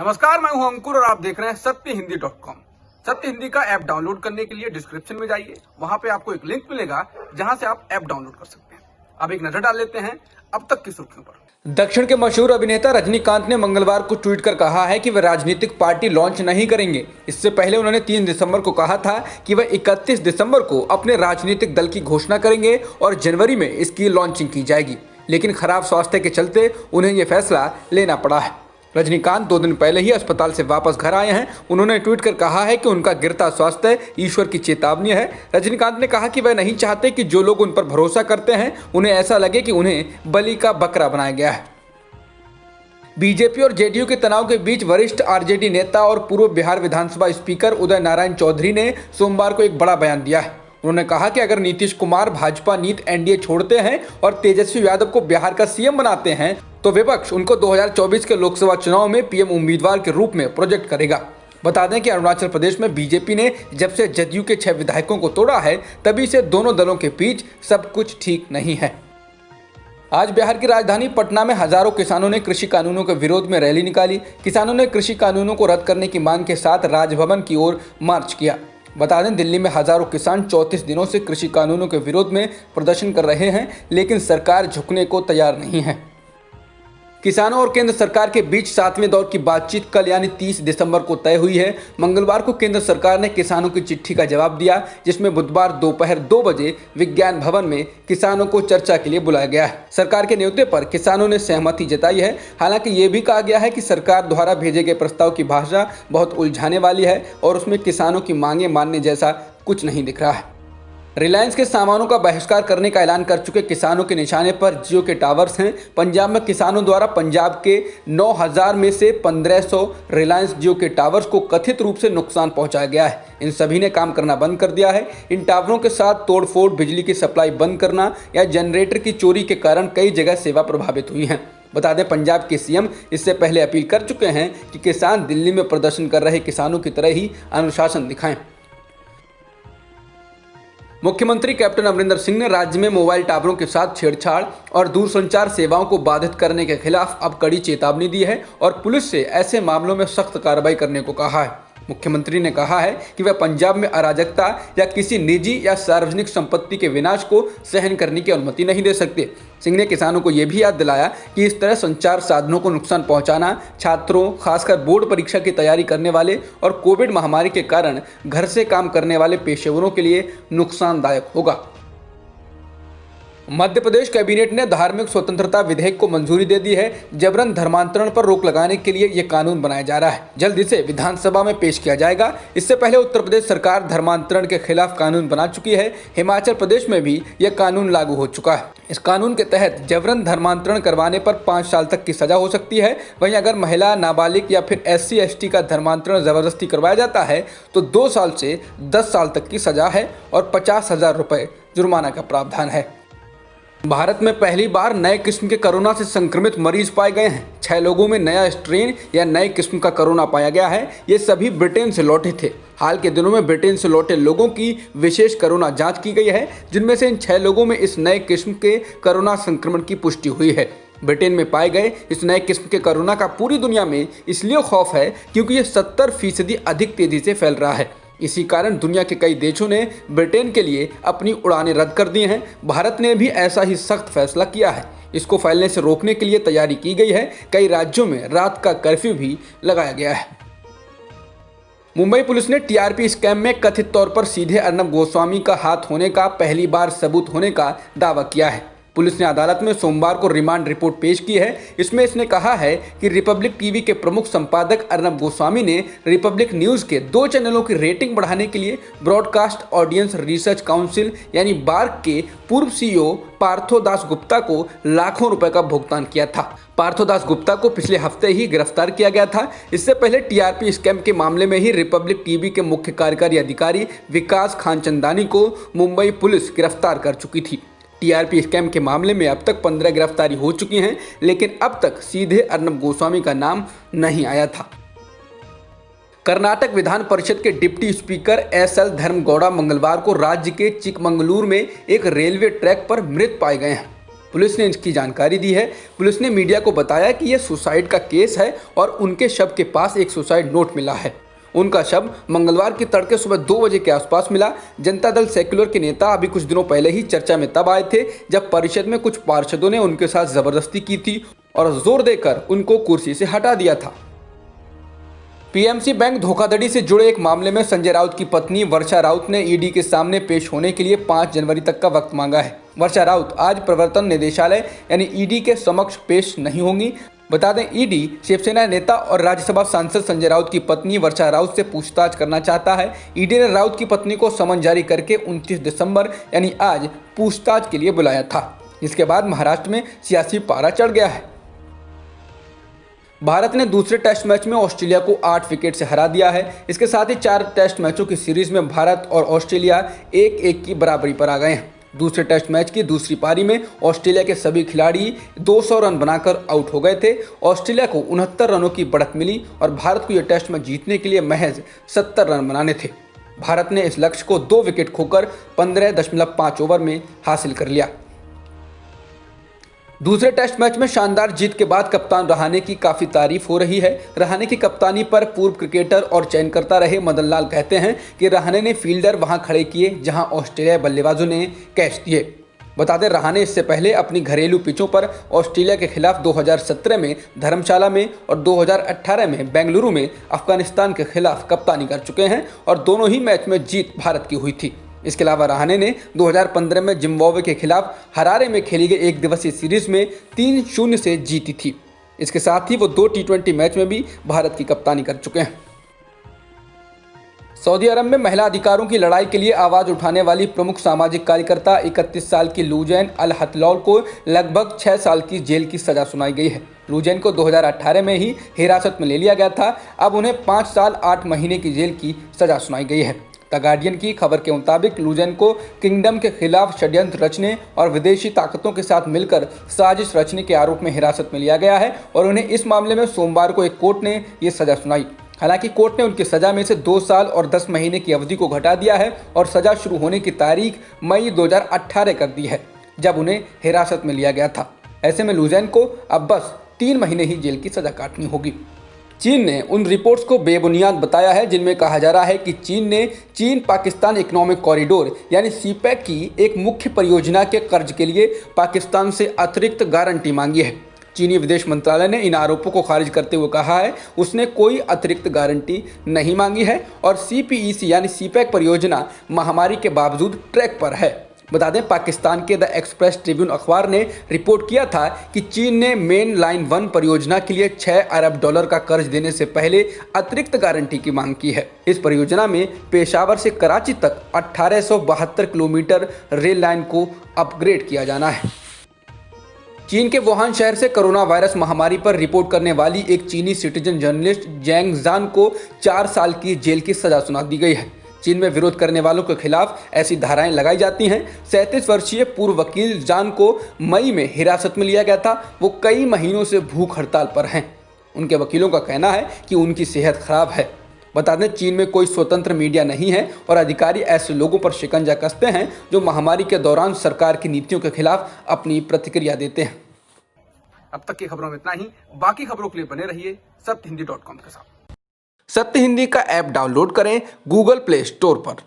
नमस्कार, मैं हूं अंकुर और आप देख रहे हैं सत्यहिंदी.com। सत्य हिंदी का ऐप डाउनलोड करने के लिए डिस्क्रिप्शन में जाइए, वहां पे आपको एक लिंक मिलेगा जहां से आप ऐप डाउनलोड कर सकते हैं। अब एक नजर डाल लेते हैं अब तक की सुर्खियों पर। दक्षिण के मशहूर अभिनेता रजनीकांत ने मंगलवार को ट्वीट कर कहा है कि वे राजनीतिक पार्टी लॉन्च नहीं करेंगे। इससे पहले उन्होंने 3 दिसंबर को कहा था कि वह 31 दिसंबर को अपने राजनीतिक दल की घोषणा करेंगे और जनवरी में इसकी लॉन्चिंग की जाएगी, लेकिन खराब स्वास्थ्य के चलते उन्हें यह फैसला लेना पड़ा है। रजनीकांत 2 दिन पहले ही अस्पताल से वापस घर आए हैं। उन्होंने ट्वीट कर कहा है कि उनका गिरता स्वास्थ्य ईश्वर की चेतावनी है। रजनीकांत ने कहा कि वह नहीं चाहते कि जो लोग उन पर भरोसा करते हैं उन्हें ऐसा लगे कि उन्हें बलि का बकरा बनाया गया है। बीजेपी और जेडीयू के तनाव के बीच वरिष्ठ आरजेडी नेता और पूर्व बिहार विधानसभा स्पीकर उदय नारायण चौधरी ने सोमवार को एक बड़ा बयान दिया है। उन्होंने कहा कि अगर नीतीश कुमार भाजपा नीत एनडीए छोड़ते हैं और तेजस्वी यादव को बिहार का सीएम बनाते हैं तो विपक्ष उनको 2024 के लोकसभा चुनाव में पीएम उम्मीदवार के रूप में प्रोजेक्ट करेगा। बता दें कि अरुणाचल प्रदेश में बीजेपी ने जब से जदयू के 6 विधायकों को तोड़ा है तभी से दोनों दलों के बीच सब कुछ ठीक नहीं है। आज बिहार की राजधानी पटना में हजारों किसानों ने कृषि कानूनों के विरोध में रैली निकाली। किसानों ने कृषि कानूनों को रद्द करने की मांग के साथ राजभवन की ओर मार्च किया। बता दें, दिल्ली में हजारों किसान 34 दिनों से कृषि कानूनों के विरोध में प्रदर्शन कर रहे हैं, लेकिन सरकार झुकने को तैयार नहीं है। किसानों और केंद्र सरकार के बीच 7वें दौर की बातचीत कल यानी 30 दिसंबर को तय हुई है। मंगलवार को केंद्र सरकार ने किसानों की चिट्ठी का जवाब दिया, जिसमें बुधवार दोपहर 2 बजे विज्ञान भवन में किसानों को चर्चा के लिए बुलाया गया है। सरकार के न्योते पर किसानों ने सहमति जताई है। हालांकि ये भी कहा गया है कि सरकार द्वारा भेजे गए प्रस्ताव की भाषा बहुत उलझाने वाली है और उसमें किसानों की मांगे मानने जैसा कुछ नहीं दिख रहा है। रिलायंस के सामानों का बहिष्कार करने का ऐलान कर चुके किसानों के निशाने पर जियो के टावर्स हैं। पंजाब में किसानों द्वारा पंजाब के 9000 में से 1500 रिलायंस जियो के टावर्स को कथित रूप से नुकसान पहुंचाया गया है। इन सभी ने काम करना बंद कर दिया है। इन टावरों के साथ तोड़फोड़, बिजली की सप्लाई बंद करना या जनरेटर की चोरी के कारण कई जगह सेवा प्रभावित हुई है। बता दें, पंजाब के सीएम इससे पहले अपील कर चुके हैं कि किसान दिल्ली में प्रदर्शन कर रहे किसानों की तरह ही अनुशासन दिखाएं। मुख्यमंत्री कैप्टन अमरिंदर सिंह ने राज्य में मोबाइल टावरों के साथ छेड़छाड़ और दूरसंचार सेवाओं को बाधित करने के खिलाफ अब कड़ी चेतावनी दी है और पुलिस से ऐसे मामलों में सख्त कार्रवाई करने को कहा है। मुख्यमंत्री ने कहा है कि वह पंजाब में अराजकता या किसी निजी या सार्वजनिक संपत्ति के विनाश को सहन करने की अनुमति नहीं दे सकते। सिंह ने किसानों को यह भी याद दिलाया कि इस तरह संचार साधनों को नुकसान पहुंचाना छात्रों, खासकर बोर्ड परीक्षा की तैयारी करने वाले और कोविड महामारी के कारण घर से काम करने वाले पेशेवरों के लिए नुकसानदायक होगा। मध्य प्रदेश कैबिनेट ने धार्मिक स्वतंत्रता विधेयक को मंजूरी दे दी है। जबरन धर्मांतरण पर रोक लगाने के लिए यह कानून बनाया जा रहा है। जल्द इसे विधानसभा में पेश किया जाएगा। इससे पहले उत्तर प्रदेश सरकार धर्मांतरण के खिलाफ कानून बना चुकी है। हिमाचल प्रदेश में भी यह कानून लागू हो चुका है। इस कानून के तहत जबरन धर्मांतरण करवाने पर 5 साल तक की सजा हो सकती है। वहीं अगर महिला, नाबालिग या फिर SC/ST का धर्मांतरण जबरदस्ती करवाया जाता है तो 2 साल से 10 साल तक की सजा है और 50,000 रुपये जुर्माना का प्रावधान है। भारत में पहली बार नए किस्म के कोरोना से संक्रमित मरीज पाए गए हैं। 6 लोगों में नया स्ट्रेन या नए किस्म का कोरोना पाया गया है। ये सभी ब्रिटेन से लौटे थे। हाल के दिनों में ब्रिटेन से लौटे लोगों की विशेष कोरोना जांच की गई है, जिनमें से इन 6 लोगों में इस नए किस्म के कोरोना संक्रमण की पुष्टि हुई है। ब्रिटेन में पाए गए इस नए किस्म के कोरोना का पूरी दुनिया में इसलिए खौफ है क्योंकि ये 70% अधिक तेजी से फैल रहा है। इसी कारण दुनिया के कई देशों ने ब्रिटेन के लिए अपनी उड़ानें रद्द कर दी हैं। भारत ने भी ऐसा ही सख्त फैसला किया है। इसको फैलने से रोकने के लिए तैयारी की गई है। कई राज्यों में रात का कर्फ्यू भी लगाया गया है। मुंबई पुलिस ने TRP स्कैम में कथित तौर पर सीधे अर्नब गोस्वामी का हाथ होने का पहली बार सबूत होने का दावा किया है। पुलिस ने अदालत में सोमवार को रिमांड रिपोर्ट पेश की है। इसमें इसने कहा है कि रिपब्लिक टीवी के प्रमुख संपादक अर्नब गोस्वामी ने रिपब्लिक न्यूज़ के 2 चैनलों की रेटिंग बढ़ाने के लिए ब्रॉडकास्ट ऑडियंस रिसर्च काउंसिल यानी बार्क के पूर्व CEO पार्थो दास गुप्ता को लाखों रुपए का भुगतान किया था। पार्थो दास गुप्ता को पिछले हफ्ते ही गिरफ्तार किया गया था। इससे पहले TRP स्कैम के मामले में ही रिपब्लिक टीवी के मुख्य कार्यकारी अधिकारी विकास खानचंदानी को मुंबई पुलिस गिरफ्तार कर चुकी थी। TRP स्कैम के मामले में अब तक 15 गिरफ्तारी हो चुकी हैं, लेकिन अब तक सीधे अर्नब गोस्वामी का नाम नहीं आया था। कर्नाटक विधान परिषद के डिप्टी स्पीकर SL धर्मगौड़ा मंगलवार को राज्य के चिकमंगलूर में एक रेलवे ट्रैक पर मृत पाए गए हैं। पुलिस ने इसकी जानकारी दी है। पुलिस ने मीडिया को बताया कि यह सुसाइड का केस है और उनके शव के पास एक सुसाइड नोट मिला है। उनका शव मंगलवार की तड़के सुबह 2 बजे के आसपास मिला। जनता दल सेक्युलर के नेता अभी कुछ दिनों पहले ही चर्चा में तब आए थे जब परिषद में कुछ पार्षदों ने उनके साथ जबरदस्ती की थी और जोर देकर उनको कुर्सी से हटा दिया था। पीएमसी बैंक धोखाधड़ी से जुड़े एक मामले में संजय राउत की पत्नी वर्षा राउत ने ईडी के सामने पेश होने के लिए 5 जनवरी तक का वक्त मांगा है। वर्षा राउत आज प्रवर्तन निदेशालय यानी ईडी के समक्ष पेश नहीं होंगी। बता दें, ईडी शिवसेना नेता और राज्यसभा सांसद संजय राउत की पत्नी वर्षा राउत से पूछताछ करना चाहता है। ईडी ने राउत की पत्नी को समन जारी करके 29 दिसंबर यानी आज पूछताछ के लिए बुलाया था। इसके बाद महाराष्ट्र में सियासी पारा चढ़ गया है। भारत ने दूसरे टेस्ट मैच में ऑस्ट्रेलिया को 8 विकेट से हरा दिया है। इसके साथ ही 4 टेस्ट मैचों की सीरीज में भारत और ऑस्ट्रेलिया 1-1 की बराबरी पर आ गए हैं। दूसरे टेस्ट मैच की दूसरी पारी में ऑस्ट्रेलिया के सभी खिलाड़ी 200 रन बनाकर आउट हो गए थे। ऑस्ट्रेलिया को 69 रनों की बढ़त मिली और भारत को यह टेस्ट मैच जीतने के लिए महज 70 रन बनाने थे। भारत ने इस लक्ष्य को 2 विकेट खोकर 15.5 ओवर में हासिल कर लिया। दूसरे टेस्ट मैच में शानदार जीत के बाद कप्तान रहाणे की काफ़ी तारीफ हो रही है। रहाणे की कप्तानी पर पूर्व क्रिकेटर और चयनकर्ता रहे मदन लाल कहते हैं कि रहाणे ने फील्डर वहां खड़े किए जहां ऑस्ट्रेलिया बल्लेबाजों ने कैच दिए। बता दें, रहाणे इससे पहले अपनी घरेलू पिचों पर ऑस्ट्रेलिया के खिलाफ 2017 में धर्मशाला में और 2018 में बेंगलुरु में अफगानिस्तान के खिलाफ कप्तानी कर चुके हैं और दोनों ही मैच में जीत भारत की हुई थी। इसके अलावा रहाणे ने 2015 में जिम्बाब्वे के खिलाफ हरारे में खेली गई 1 दिवसीय सीरीज में 3-0 से जीती थी। इसके साथ ही वो 2 T20 मैच में भी भारत की कप्तानी कर चुके हैं। सऊदी अरब में महिला अधिकारों की लड़ाई के लिए आवाज उठाने वाली प्रमुख सामाजिक कार्यकर्ता 31 साल की लुजैन अल हथलौल को लगभग 6 साल की जेल की सजा सुनाई गई है। लुजैन को 2018 में ही हिरासत में ले लिया गया था। अब उन्हें 5 साल 8 महीने की जेल की सजा सुनाई गई है। द गार्डियन की खबर के मुताबिक लुजैन को किंगडम के खिलाफ षड्यंत्र रचने और विदेशी ताकतों के साथ मिलकर साजिश रचने के आरोप में हिरासत में लिया गया है और उन्हें इस मामले में सोमवार को एक कोर्ट ने ये सजा सुनाई। हालांकि कोर्ट ने उनकी सजा में से 2 साल और 10 महीने की अवधि को घटा दिया है और सजा शुरू होने की तारीख मई 2018 कर दी है, जब उन्हें हिरासत में लिया गया था। ऐसे में लुजैन को अब बस 3 महीने ही जेल की सजा काटनी होगी। चीन ने उन रिपोर्ट्स को बेबुनियाद बताया है जिनमें कहा जा रहा है कि चीन ने चीन पाकिस्तान इकोनॉमिक कॉरिडोर यानी सीपैक की एक मुख्य परियोजना के कर्ज के लिए पाकिस्तान से अतिरिक्त गारंटी मांगी है। चीनी विदेश मंत्रालय ने इन आरोपों को खारिज करते हुए कहा है उसने कोई अतिरिक्त गारंटी नहीं मांगी है और सीपीईसी यानी सीपैक परियोजना महामारी के बावजूद ट्रैक पर है। बता दें, पाकिस्तान के द एक्सप्रेस ट्रिब्यून अखबार ने रिपोर्ट किया था कि चीन ने मेन लाइन 1 परियोजना के लिए $6 अरब का कर्ज देने से पहले अतिरिक्त गारंटी की मांग की है। इस परियोजना में पेशावर से कराची तक 1872 किलोमीटर रेल लाइन को अपग्रेड किया जाना है। चीन के वुहान शहर से कोरोना वायरस महामारी पर रिपोर्ट करने वाली एक चीनी सिटीजन जर्नलिस्ट जैंग जान को 4 साल की जेल की सजा सुना दी गई है। चीन में विरोध करने वालों के खिलाफ ऐसी धाराएं लगाई जाती हैं। 37 वर्षीय पूर्व वकील जान को मई में हिरासत में लिया गया था। वो कई महीनों से भूख हड़ताल पर हैं। उनके वकीलों का कहना है कि उनकी सेहत खराब है। बता दें, चीन में कोई स्वतंत्र मीडिया नहीं है और अधिकारी ऐसे लोगों पर शिकंजा कसते हैं जो महामारी के दौरान सरकार की नीतियों के खिलाफ अपनी प्रतिक्रिया देते हैं। अब तक की खबरों में इतना ही। बाकी खबरों के लिए बने रहिए सत्यहिंदी.com के साथ। सत्य हिंदी का ऐप डाउनलोड करें गूगल प्ले स्टोर पर।